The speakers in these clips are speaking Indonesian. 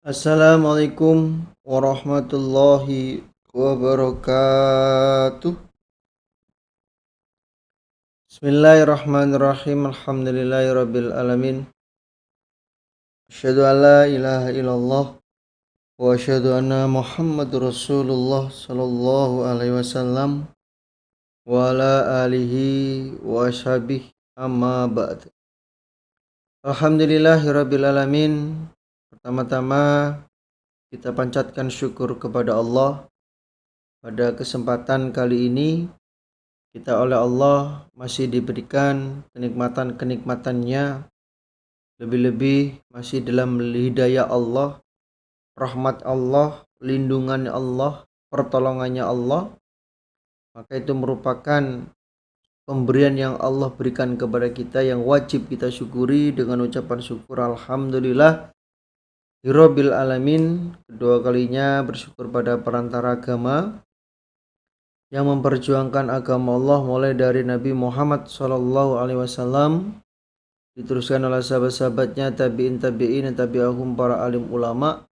Assalamualaikum warahmatullahi wabarakatuh. Bismillahirrahmanirrahim. Alhamdulillahirabbil alamin. Asyhadu an la ilaha illallah wa asyhadu anna Muhammadur Rasulullah sallallahu alaihi wasallam wa ala alihi wa ashabihi amma ba'd. Alhamdulillahirabbil alamin. Pertama-tama kita panjatkan syukur kepada Allah. Pada kesempatan kali ini kita oleh Allah masih diberikan kenikmatan-kenikmatannya, lebih-lebih masih dalam hidayah Allah, rahmat Allah, lindungan Allah, pertolongannya Allah. Maka itu merupakan pemberian yang Allah berikan kepada kita yang wajib kita syukuri dengan ucapan syukur alhamdulillah Rabbil alamin. Kedua kalinya bersyukur pada perantara agama yang memperjuangkan agama Allah mulai dari Nabi Muhammad SAW, diteruskan oleh sahabat-sahabatnya, tabi'in, tabi'ahum, para alim ulama,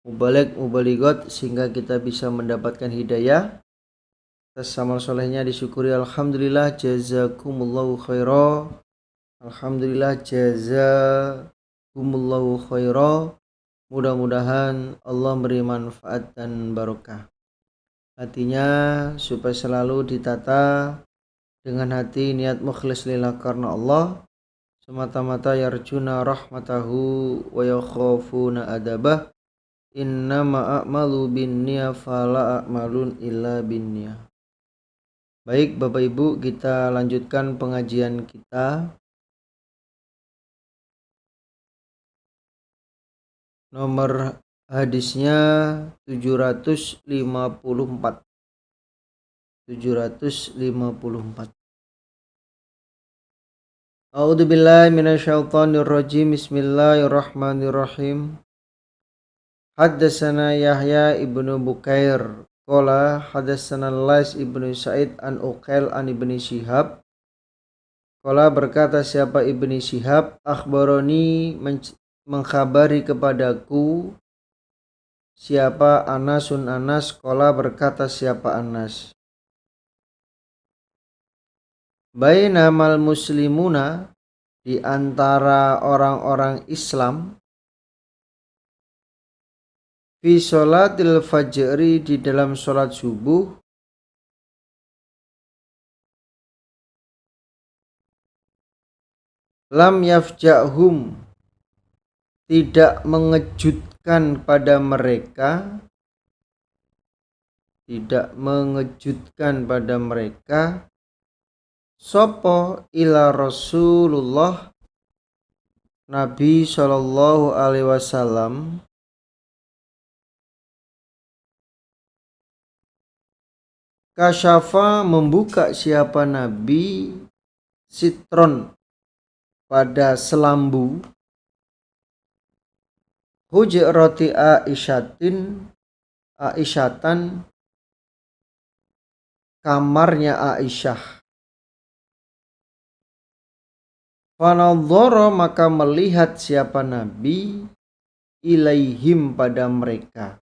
mubalik, mubaligot, sehingga kita bisa mendapatkan hidayah. Atas amal solehnya disyukuri alhamdulillah, jazakumullahu khairah. Alhamdulillah, jazakumullahu khairah. Mudah-mudahan Allah beri manfaat dan barokah. Hatinya supaya selalu ditata dengan hati niat mukhlis lillah karena Allah, semata-mata yarjuna rahmatahu wa yakhafuna adabah. Innama a'malu binniyah fala a'malun illa binniyah. Baik Bapak Ibu, kita lanjutkan pengajian kita. Nomor hadisnya 754. A'udzubillahi minasyaitonirrajim. Bismillahirrahmanirrahim. Haddatsana Yahya ibnu Bukair qala haddatsana Lais ibnu Sa'id an Uqail an ibni Syihab. Qala berkata siapa ibni Syihab, akhbaroni mengkhabari kepadaku siapa Anasun Anas. Qala berkata siapa Anas, bainamal muslimuna, di antara orang-orang Islam, fi sholatil fajri, di dalam sholat subuh, lam yafja'hum, tidak mengejutkan pada mereka, sopo ila Rasulullah, Nabi Shallallahu alaihi wasallam, kasyafa, membuka siapa Nabi, sitron, pada selambu, hujrati Aisyatan, kamarnya Aisyah. Fanadhara, maka melihat siapa Nabi, ilaihim, pada mereka.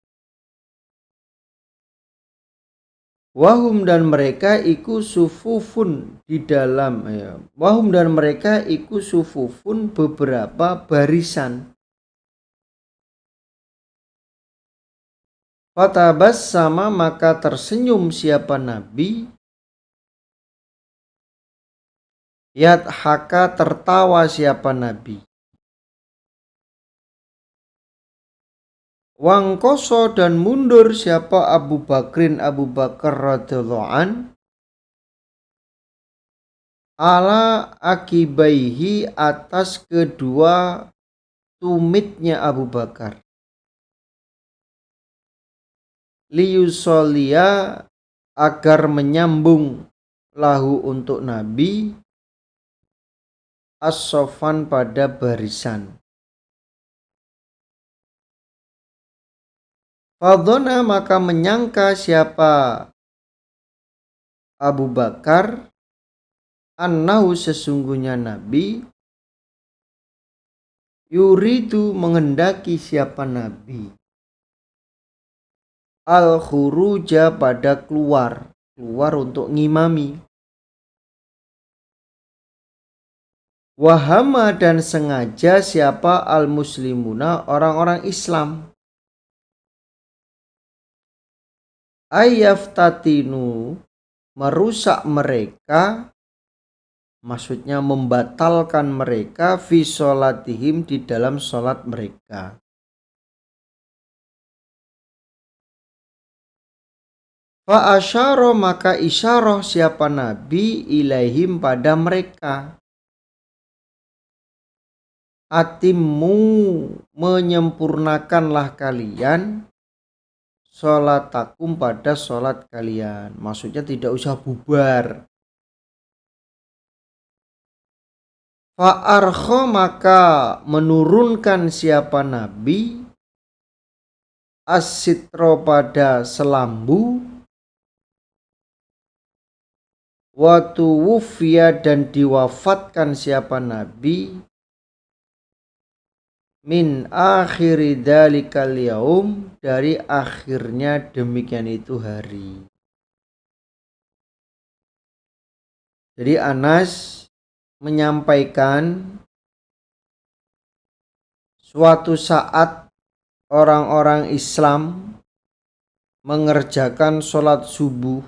Wahum, dan mereka iku sufufun, di dalam wahum, dan mereka iku sufufun, beberapa barisan. Fatabas sama, maka tersenyum siapa Nabi, yadhaka, tertawa siapa Nabi. Wangkoso, dan mundur siapa Abu Bakar radhiyallahu an, ala akibaihi, atas kedua tumitnya Abu Bakar, liyusolia, agar menyambung, lahu, untuk Nabi, as-sofan, pada barisan. Fadhona, maka menyangka siapa Abu Bakar, annahu, sesungguhnya Nabi, Yuridu menghendaki siapa Nabi. Al-khuruja pada keluar untuk ngimami. Wahama dan sengaja siapa al-muslimuna orang-orang Islam. Ayaftatinu merusak mereka, maksudnya membatalkan mereka fi sholatihim di dalam sholat mereka. Fa asyara maka isyarah siapa Nabi ilaihim pada mereka. Atimmu menyempurnakanlah kalian sholatakum pada sholat kalian. Maksudnya tidak usah bubar. Fa'arkho maka menurunkan siapa Nabi as-sitro pada selambu. Watu wufya dan diwafatkan siapa Nabi min akhiri dalikal yaum dari akhirnya demikian itu hari. Jadi Anas menyampaikan suatu saat orang-orang Islam mengerjakan sholat subuh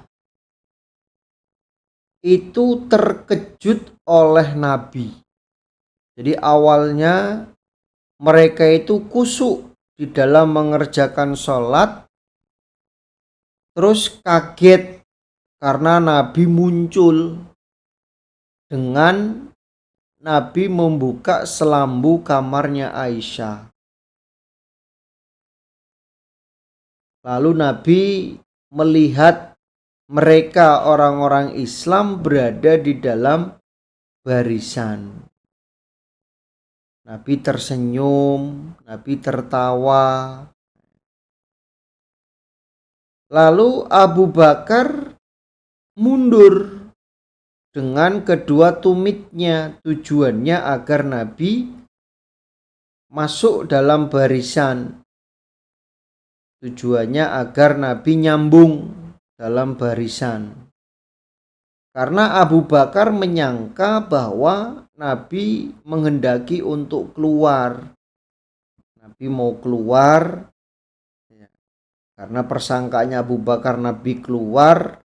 itu terkejut oleh Nabi. Jadi awalnya mereka itu khusyuk di dalam mengerjakan sholat, terus kaget karena Nabi muncul dengan Nabi membuka selambu kamarnya Aisyah. Lalu Nabi melihat mereka orang-orang Islam berada di dalam barisan. Nabi tersenyum, Nabi tertawa. Lalu Abu Bakar mundur dengan kedua tumitnya, tujuannya agar Nabi masuk dalam barisan. Tujuannya agar Nabi nyambung dalam barisan. Karena Abu Bakar menyangka bahwa Nabi menghendaki untuk keluar. Nabi mau keluar. Karena persangkaannya Abu Bakar Nabi keluar,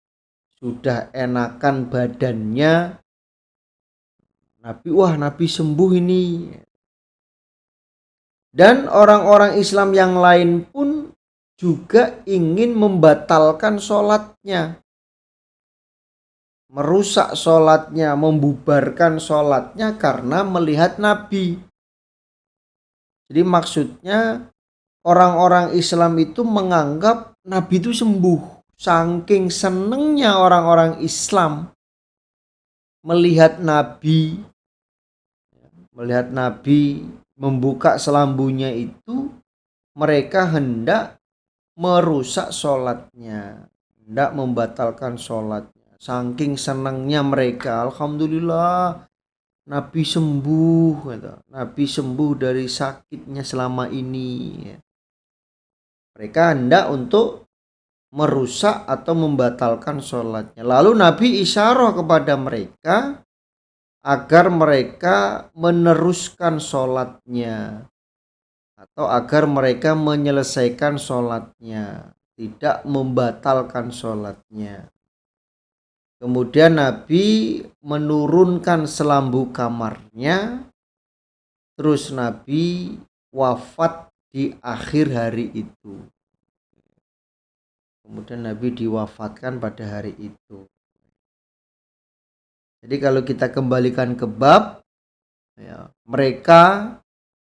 sudah enakan badannya. Nabi sembuh ini. Dan orang-orang Islam yang lain pun juga ingin membatalkan sholatnya, merusak sholatnya, membubarkan sholatnya karena melihat Nabi. Jadi maksudnya orang-orang Islam itu menganggap Nabi itu sembuh. Saking senengnya orang-orang Islam melihat Nabi membuka selambunya itu, mereka hendak merusak sholatnya, hendak membatalkan sholatnya. Saking senangnya mereka, alhamdulillah Nabi sembuh, Nabi sembuh dari sakitnya selama ini. Mereka hendak untuk merusak atau membatalkan sholatnya. Lalu Nabi isyarah kepada mereka agar mereka meneruskan sholatnya, atau agar mereka menyelesaikan sholatnya, tidak membatalkan sholatnya. Kemudian Nabi menurunkan selambu kamarnya, terus Nabi wafat di akhir hari itu. Kemudian Nabi diwafatkan pada hari itu. Jadi kalau kita kembalikan ke bab, mereka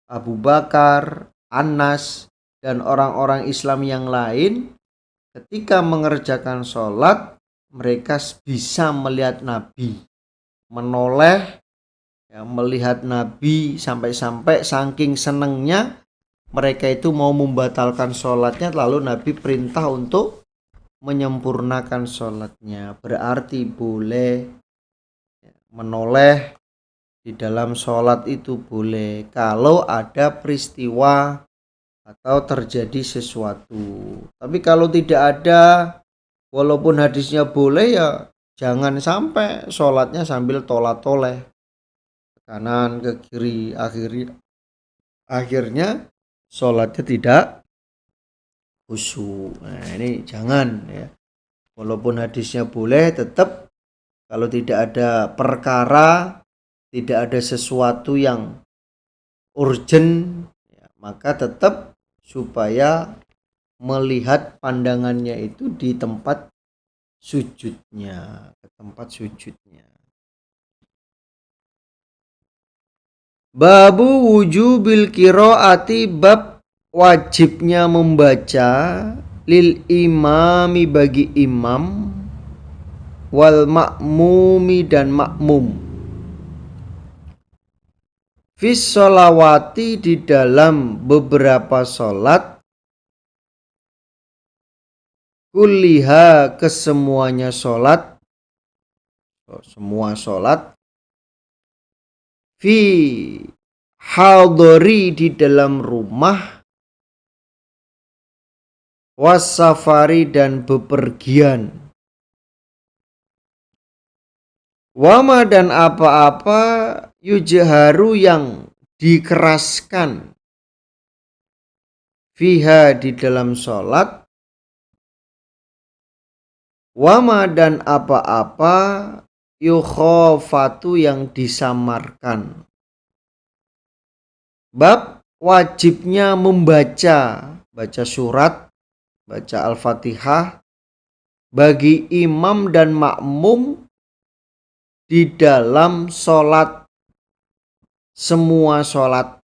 Abu Bakar, Anas, dan orang-orang Islam yang lain ketika mengerjakan sholat, mereka bisa melihat Nabi, menoleh, melihat Nabi sampai-sampai saking senengnya mereka itu mau membatalkan sholatnya, lalu Nabi perintah untuk menyempurnakan sholatnya. Berarti boleh menoleh di dalam sholat itu boleh kalau ada peristiwa atau terjadi sesuatu. Tapi kalau tidak ada, walaupun hadisnya boleh, ya jangan sampai sholatnya sambil tolat-toleh ke kanan ke kiri, akhirnya sholatnya tidak khusyuk. Nah, ini jangan ya. Walaupun hadisnya boleh, tetap kalau tidak ada perkara, tidak ada sesuatu yang urgent, ya, maka tetap supaya melihat pandangannya itu di tempat sujudnya, ke tempat sujudnya. Babu wujubil qiraati, bab wajibnya membaca lil imami bagi imam, wal makmumi dan makmum, fis sholawati di dalam beberapa sholat, kulliha kesemuanya sholat, semua sholat, fi hadori di dalam rumah, wasafari dan bepergian, wama dan apa-apa yujharu yang dikeraskan, fiha di dalam sholat, wama dan apa-apa yukhofatu yang disamarkan. Bab wajibnya baca surat, baca Al-Fatihah bagi imam dan makmum di dalam sholat, semua sholat.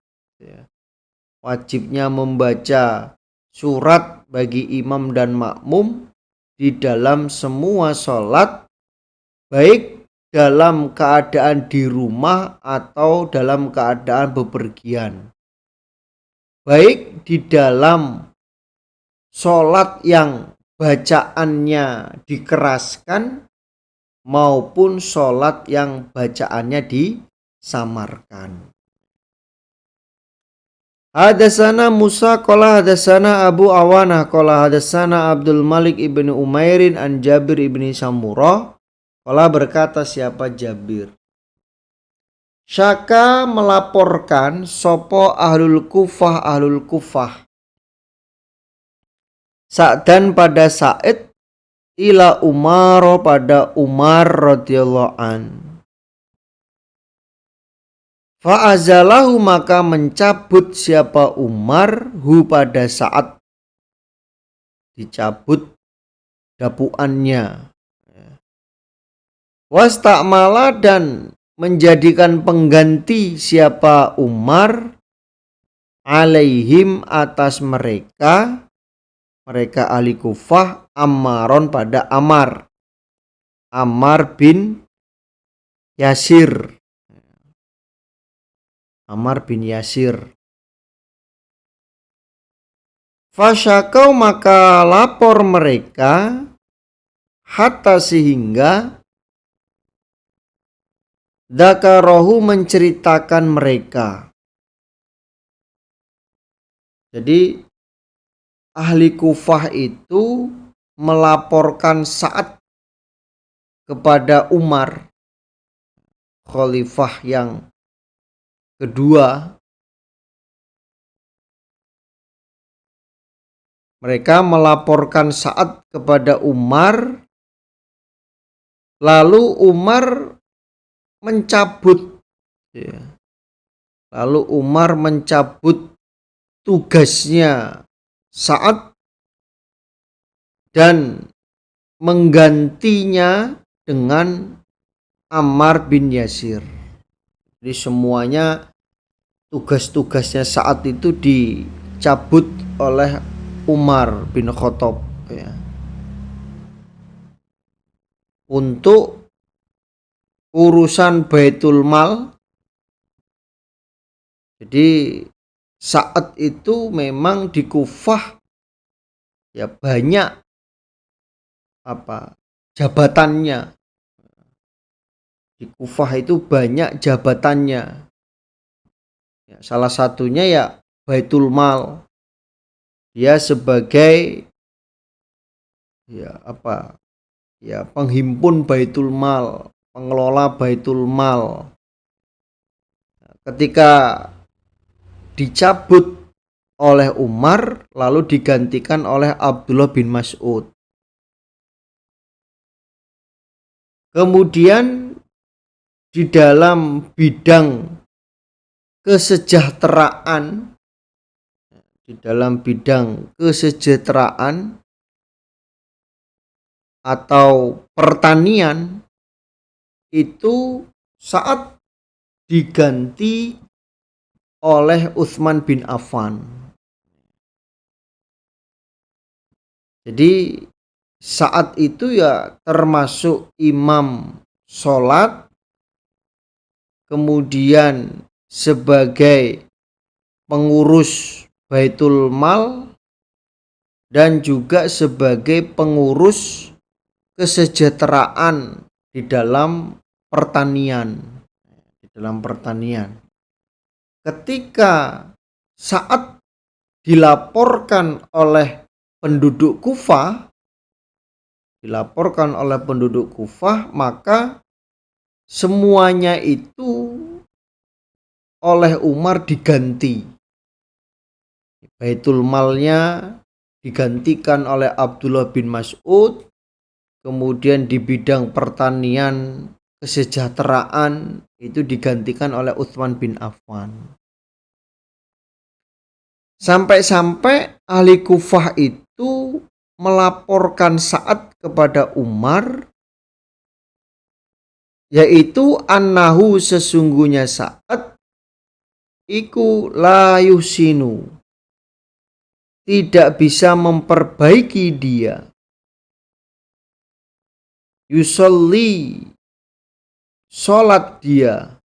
Wajibnya membaca surat bagi imam dan makmum di dalam semua sholat, baik dalam keadaan di rumah atau dalam keadaan bepergian, baik di dalam sholat yang bacaannya dikeraskan maupun sholat yang bacaannya disamarkan. Hadasana Musa qala hadasana Abu Awana qala hadasana Abdul Malik ibnu Umairin an Jabir ibni Samurah qala, berkata siapa Jabir, Syaka melaporkan sopo ahlul Kufah Sa'dan pada Sa'id, ila Umar pada Umar radhiyallahu an. Fa'azalahu maka mencabut siapa Umar hu pada saat, dicabut dapuannya. Wastakmala dan menjadikan pengganti siapa Umar alaihim atas mereka ahli Kufah, Ammaron pada Ammar bin Yasir. Ammar bin Yasir. Fasyakau maka lapor mereka, hatta sehingga Dzakarohu menceritakan mereka. Jadi ahli Kufah itu melaporkan Sa'ad kepada Umar, khalifah yang kedua. Mereka melaporkan Sa'ad kepada Umar, lalu Umar mencabut tugasnya Sa'ad dan menggantinya dengan Ammar bin Yasir. Jadi semuanya tugas-tugasnya Sa'ad itu dicabut oleh Umar bin Khattab ya, untuk urusan Baitul Mal. Jadi Sa'ad itu memang di Kufah ya banyak jabatannya. Di Kufah itu banyak jabatannya. Ya, salah satunya ya Baitul Mal. Dia sebagai penghimpun Baitul Mal, pengelola Baitul Mal. Ketika dicabut oleh Umar, lalu digantikan oleh Abdullah bin Mas'ud. Kemudian di dalam bidang kesejahteraan, atau pertanian, itu saat diganti oleh Utsman bin Affan. Jadi saat itu ya termasuk imam sholat, kemudian sebagai pengurus Baitul Mal, dan juga sebagai pengurus kesejahteraan di dalam pertanian. Ketika saat dilaporkan oleh penduduk Kufah, maka semuanya itu oleh Umar diganti. Baitul Malnya digantikan oleh Abdullah bin Mas'ud, kemudian di bidang pertanian, kesejahteraan itu digantikan oleh Utsman bin Affan. Sampai-sampai ahli Kufah itu melaporkan Sa'ad kepada Umar, yaitu annahu, sesungguhnya Sa'ad iku la yuhsinu, tidak bisa memperbaiki dia, yusolli, sholat dia.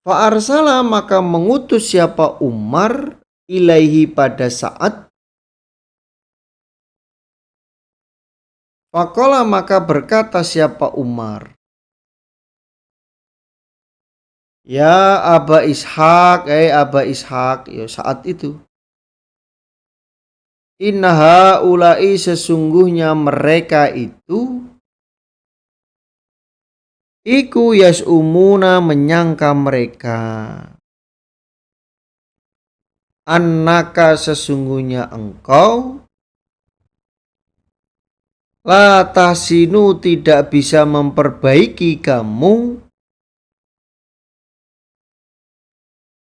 Fa'arsala, maka mengutus siapa Umar, ilaihi, pada Sa'ad. Faqala, maka berkata siapa Umar, ya Aba Ishaq, Aba Ishaq, ya saat itu, inna haula'i, sesungguhnya mereka itu, iku yas'umuna, menyangka mereka, annaka, sesungguhnya engkau, la tahsinu, tidak bisa memperbaiki kamu,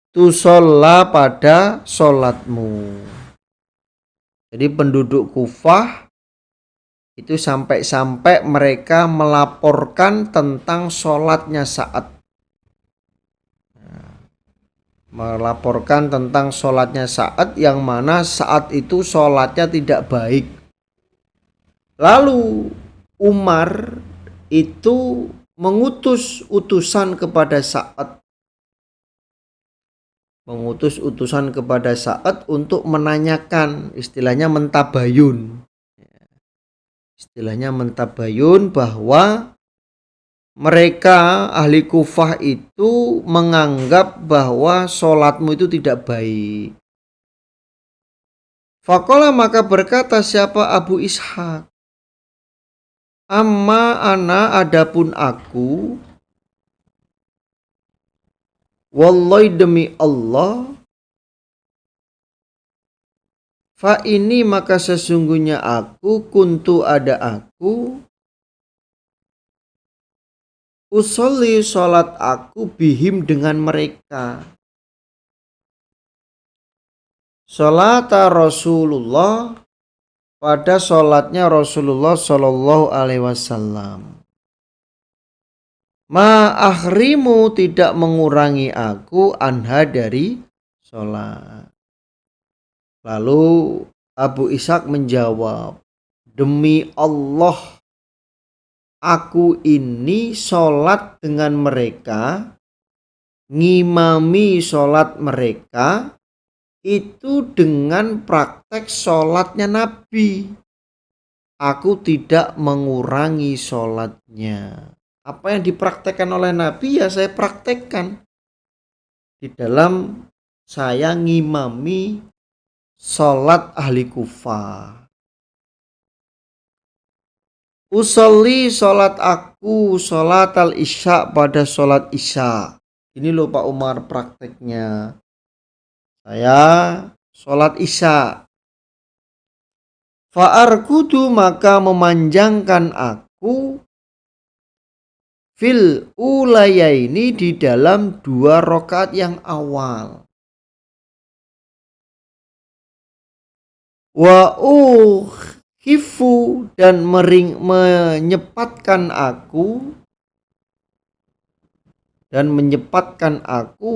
tusolla, pada sholatmu. Jadi penduduk Kufah itu sampai-sampai mereka melaporkan tentang sholatnya Sa'ad. Yang mana saat itu sholatnya tidak baik. Lalu Umar itu mengutus utusan kepada Sa'ad, untuk menanyakan, istilahnya mentabayun bahwa mereka ahli Kufah itu menganggap bahwa sholatmu itu tidak baik. Faqala, maka berkata siapa Abu Ishaq, amma ana, adapun aku, wallahi, demi Allah, fa ini, maka sesungguhnya aku, kuntu, ada aku, usolli, sholat aku, bihim, dengan mereka, sholata Rasulullah, pada sholatnya Rasulullah Shallallahu Alaihi Wasallam. Ma akhrimu, tidak mengurangi aku, anha, dari sholat. Lalu Abu Ishaq menjawab, demi Allah, aku ini sholat dengan mereka, ngimami sholat mereka, itu dengan praktek sholatnya Nabi. aku tidak mengurangi sholatnya. Apa yang dipraktekkan oleh Nabi ya saya praktekkan di dalam saya ngimami sholat ahli Kufah. Usolli sholat aku sholat al-isya pada sholat isya. Ini loh Pak Umar prakteknya. Saya sholat isya. Fa'arkudu maka memanjangkan aku fil ulayaini di dalam 2 rakaat yang awal. Wa ukhifu dan menyempatkan aku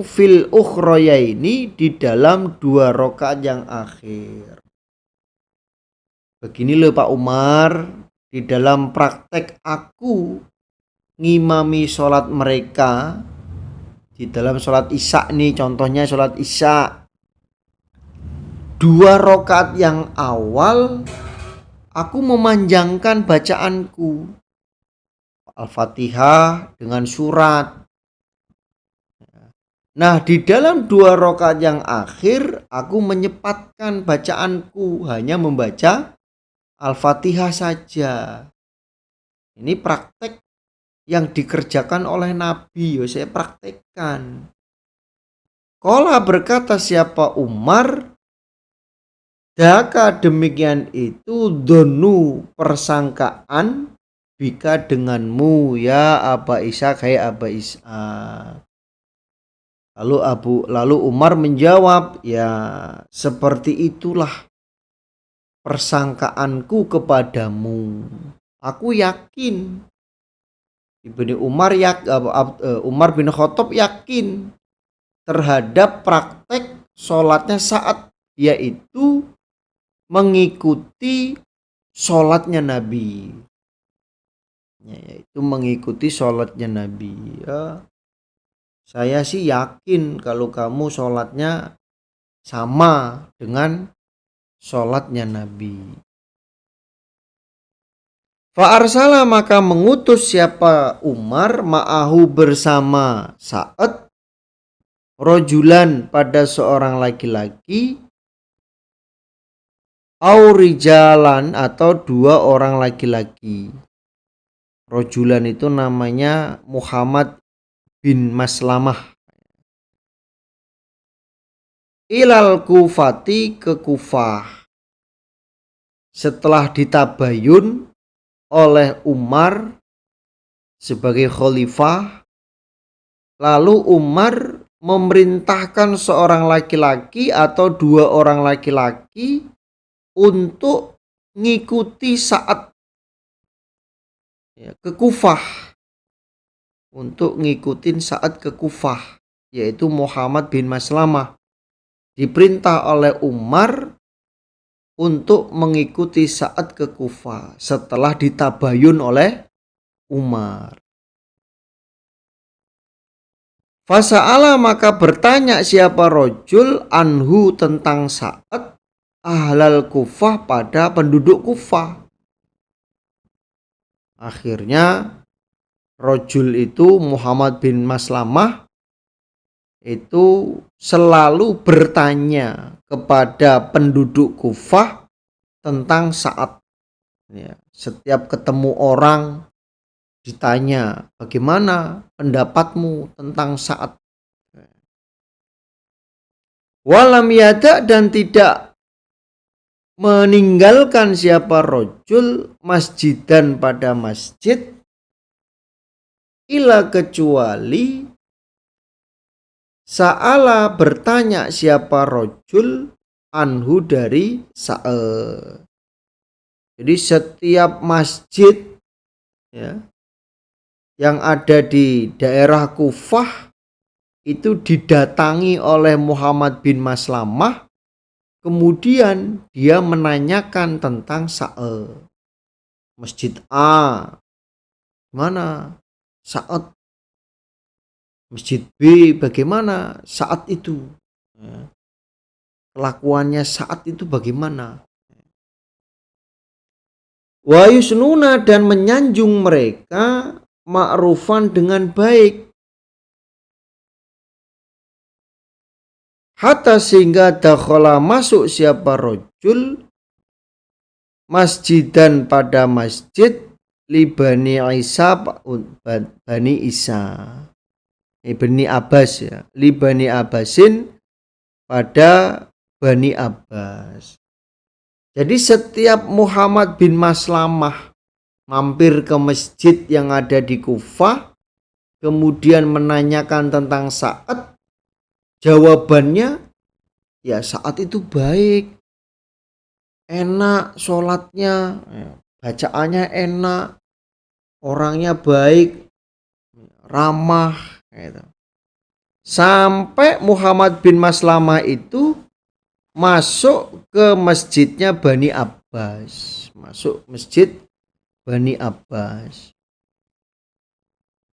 fil ukhroyaini di dalam 2 rakaat yang akhir. Begini loh Pak Umar, di dalam praktek aku ngimami sholat mereka di dalam sholat isya nih, contohnya sholat isya 2 rakaat yang awal aku memanjangkan bacaanku Al-Fatihah dengan surat. Nah di dalam 2 rakaat yang akhir aku menyempatkan bacaanku hanya membaca Al-Fatihah saja. Ini praktek yang dikerjakan oleh Nabi, saya praktekkan. Qala berkata siapa Umar, daka demikian itu donu persangkaan bika denganmu ya Aba Ishaq, hai Aba Ishaq. Lalu Umar menjawab, ya seperti itulah persangkaanku kepadamu. Aku yakin Umar bin Khattab yakin terhadap praktek sholatnya saat yaitu mengikuti sholatnya Nabi. Yaitu mengikuti sholatnya Nabi. Ya, saya sih yakin kalau kamu sholatnya sama dengan sholatnya Nabi. Fa'arsala maka mengutus siapa Umar ma'ahu bersama Sa'ad rojulan pada seorang laki-laki aurijalan atau 2 orang laki-laki. Rojulan itu namanya Muhammad bin Maslamah. Ilal Kufati ke Kufah. Setelah ditabayun oleh Umar sebagai khalifah, lalu Umar memerintahkan seorang laki-laki atau 2 orang laki-laki untuk ngikuti Sa'ad ke Kufah, untuk ngikutin Sa'ad ke Kufah, yaitu Muhammad bin Maslamah diperintah oleh Umar untuk mengikuti Sa'ad ke Kufah setelah ditabayun oleh Umar. Fasa'ala maka bertanya siapa rojul anhu tentang Sa'ad ahlal Kufah pada penduduk Kufah. Akhirnya rojul itu Muhammad bin Maslamah itu selalu bertanya kepada penduduk Kufah tentang Sa'ad. Ya, setiap ketemu orang ditanya, bagaimana pendapatmu tentang Sa'ad? Walam yada dan tidak meninggalkan siapa rojul masjidan pada masjid ila kecuali Sa'ala bertanya siapa rojul anhu dari Sa'ad. Jadi setiap masjid ya, yang ada di daerah Kufah itu didatangi oleh Muhammad bin Maslamah, kemudian dia menanyakan tentang Sa'ad. Masjid A, mana Sa'ad? Masjid B, bagaimana Sa'ad itu? Kelakuannya Sa'ad itu bagaimana? Wa yusnuna dan menyanjung mereka ma'rufan dengan baik. Hatta sehingga dakhala masuk siapa rojul masjidan pada masjid li Bani Isa Bani Isa Bani Abbas ya, li Bani Abbasin pada Bani Abbas. Jadi setiap Muhammad bin Maslamah mampir ke masjid yang ada di Kufah, kemudian menanyakan tentang Sa'ad, jawabannya ya Sa'ad itu baik, enak sholatnya, bacaannya enak, orangnya baik, ramah gitu. Sampai Muhammad bin Maslamah itu masuk ke masjidnya Bani Abbas, masuk masjid Bani Abbas.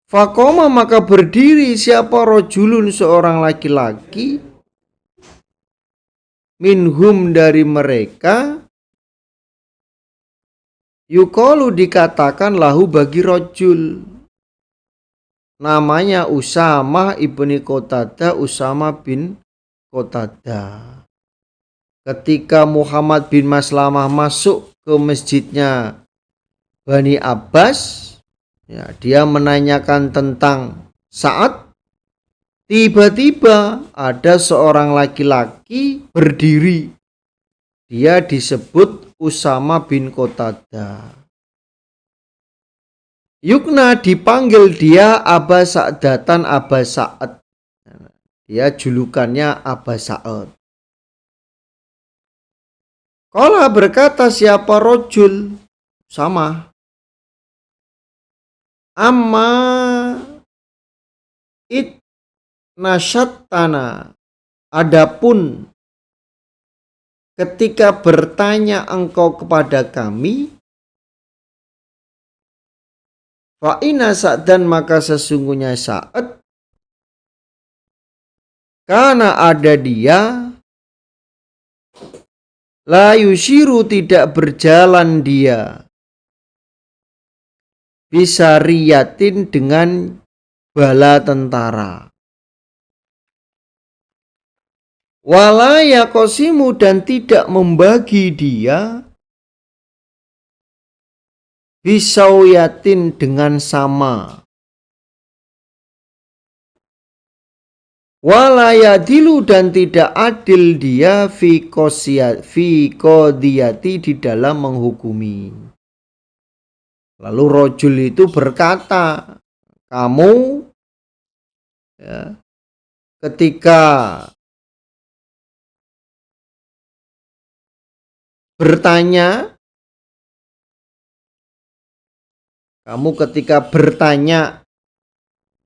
Faqoma maka berdiri siapa rojulun seorang laki-laki minhum dari mereka, yuqalu dikatakan lahu bagi rojul, namanya Usamah ibni Qatadah, Usamah bin Qatadah. Ketika Muhammad bin Maslamah masuk ke masjidnya Bani Abbas, ya, dia menanyakan tentang Sa'ad. Tiba-tiba ada seorang laki-laki berdiri. Dia disebut Usama bin Qatadah. Yukna dipanggil dia Aba Sa'datan Aba Sa'ad. Dia julukannya Aba Sa'ad. Qala berkata siapa rojul sama. Amma it nasyattana, adapun ketika bertanya engkau kepada kami, fa inna Sa'dan maka sesungguhnya Sa'ad, karena ada dia, la yushiru tidak berjalan dia, bisa riyatin dengan bala tentara, wala yakosimu dan tidak membagi dia, bisauyatin dengan sama, wala yadilu dan tidak adil dia fi qodiyati di dalam menghukumi. Lalu rojul itu berkata, kamu ya, ketika bertanya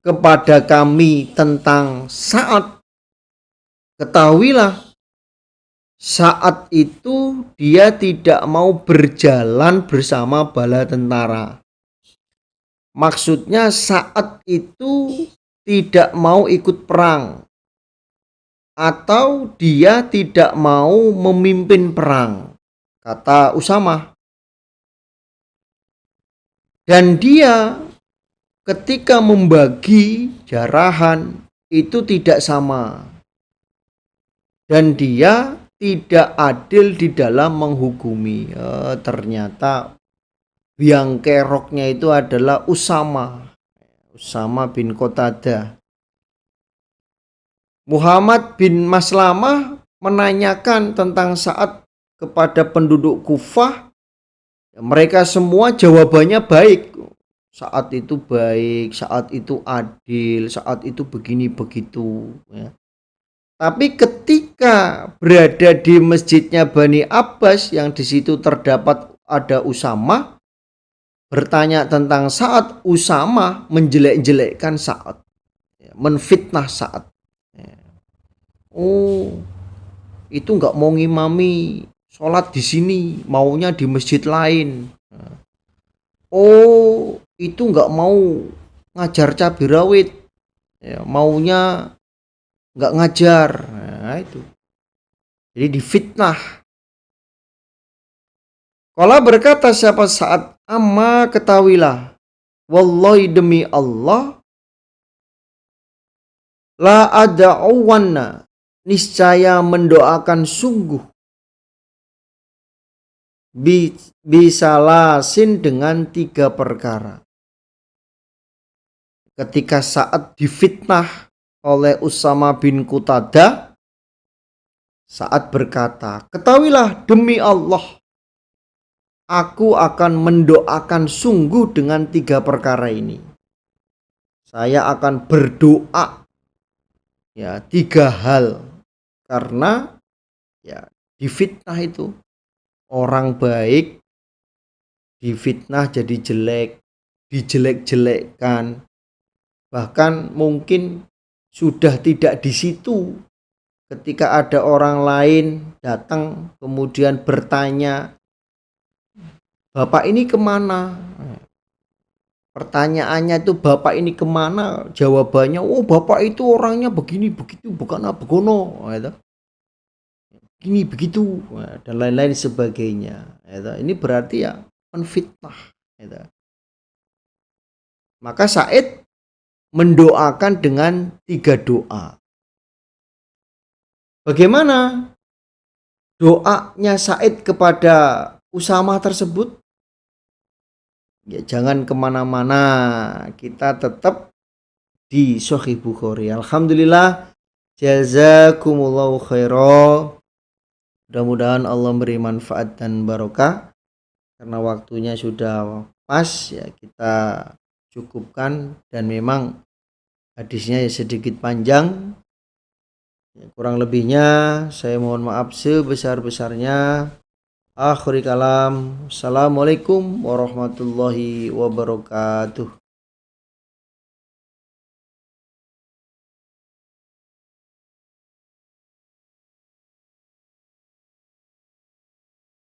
kepada kami tentang Sa'ad, ketahuilah Sa'ad itu dia tidak mau berjalan bersama bala tentara. Maksudnya Sa'ad itu tidak mau ikut perang, atau dia tidak mau memimpin perang, kata Usamah. Dan dia ketika membagi jarahan itu tidak sama. Dan dia tidak adil di dalam menghukumi. Ternyata biang keroknya itu adalah Usama bin Qatadah. Muhammad bin Maslamah menanyakan tentang Sa'ad kepada penduduk Kufah. Mereka semua jawabannya baik. Sa'ad itu baik, Sa'ad itu adil, Sa'ad itu begini begitu ya. Tapi ketika berada di masjidnya Bani Abbas yang di situ terdapat ada Usamah, bertanya tentang Sa'ad, Usamah menjelek-jelekkan Sa'ad, menfitnah Sa'ad. Oh, itu nggak mau ngimami sholat di sini, maunya di masjid lain. Oh, itu nggak mau ngajar cabai rawit, ya, maunya nggak ngajar. Nah, itu jadi difitnah. Qala berkata siapa Sa'ad, amma ketahuilah, wallahi demi Allah, la ada'uwanna, niscaya mendoakan sungguh, bisalasin dengan 3 perkara. Ketika Sa'ad difitnah oleh Usama bin Qutadah, Sa'ad berkata, ketahuilah demi Allah, aku akan mendoakan sungguh dengan 3 perkara ini. Saya akan berdoa, ya, 3 hal, karena ya difitnah itu orang baik, difitnah jadi jelek, dijelek-jelekkan, bahkan mungkin sudah tidak di situ ketika ada orang lain datang kemudian bertanya, Bapak ini kemana? Pertanyaannya itu Bapak ini kemana? Jawabannya, oh Bapak itu orangnya begini begitu, bukan begono, gitu. Gini begitu, dan lain-lain sebagainya. Gitu. Ini berarti ya menfitnah. Gitu. Maka Said mendoakan dengan 3 doa. Bagaimana doanya Said kepada Usama tersebut? Ya jangan kemana-mana, kita tetap di Sahih Bukhari. Alhamdulillah, jazakumullahu khairan. Mudah-mudahan Allah beri manfaat dan barokah. Karena waktunya sudah pas, ya kita cukupkan, dan memang hadisnya ya sedikit panjang. Ya, kurang lebihnya saya mohon maaf sebesar-besarnya. Akhir kalam. Assalamualaikum warahmatullahi wabarakatuh.